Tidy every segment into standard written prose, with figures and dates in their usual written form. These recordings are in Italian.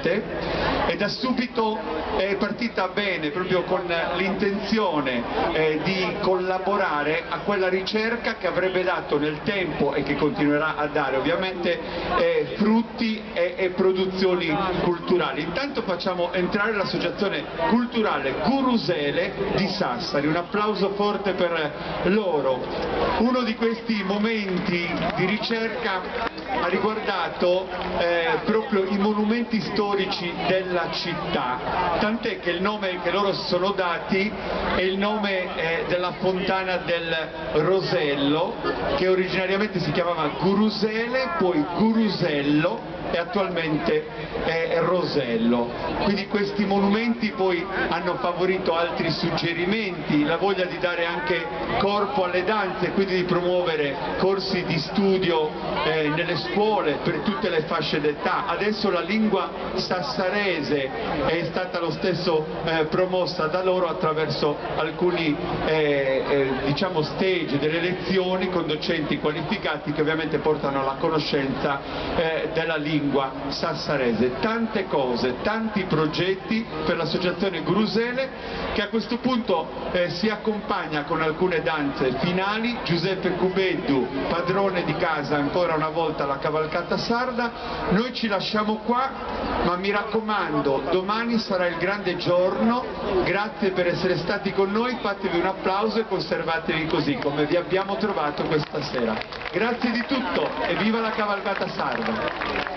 presente, e da subito è partita bene, proprio con l'intenzione di collaborare a quella ricerca che avrebbe dato nel tempo, e che continuerà a dare ovviamente, frutti e produzioni culturali. Intanto facciamo entrare l'associazione culturale Gurusele di Sassari, un applauso forte per loro. Uno di questi momenti di ricerca ha riguardato proprio i monumenti storici della città, tant'è che il nome che loro si sono dati è il nome della fontana del Rosello, che originariamente si chiamava Gurusele, poi Gurusello e attualmente è Rosello. Quindi questi monumenti poi hanno favorito altri suggerimenti, la voglia di dare anche corpo alle danze, quindi di promuovere corsi di studio nelle scuole per tutte le fasce d'età. Adesso la lingua sassarese è stata lo stesso promossa da loro attraverso alcuni diciamo stage delle lezioni con docenti qualificati che ovviamente portano alla conoscenza della lingua sassarese. Tante cose, tanti progetti per l'associazione Gurusele, che a questo punto si accompagna con alcune danze finali. Giuseppe Cubeddu, padrone di casa ancora una volta alla cavalcata sarda. Noi ci lasciamo qua, ma mi raccomando, domani sarà il grande giorno. Grazie per essere stati con noi, fatevi un applauso e conservatevi così come vi abbiamo trovato questa sera. Grazie di tutto e viva la cavalcata sarda!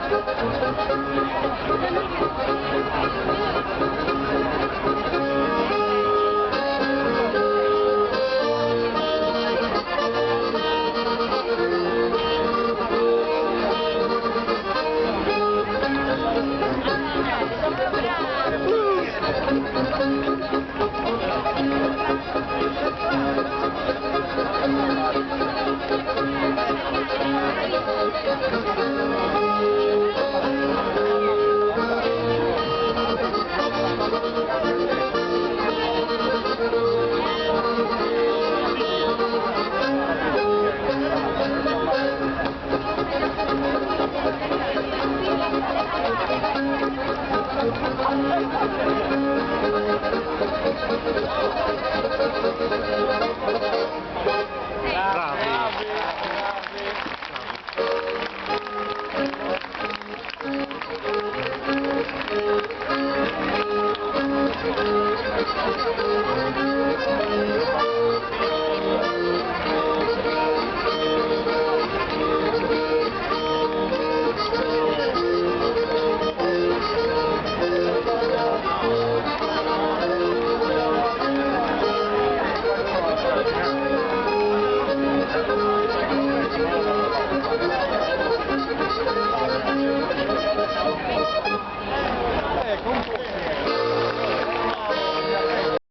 Thank you.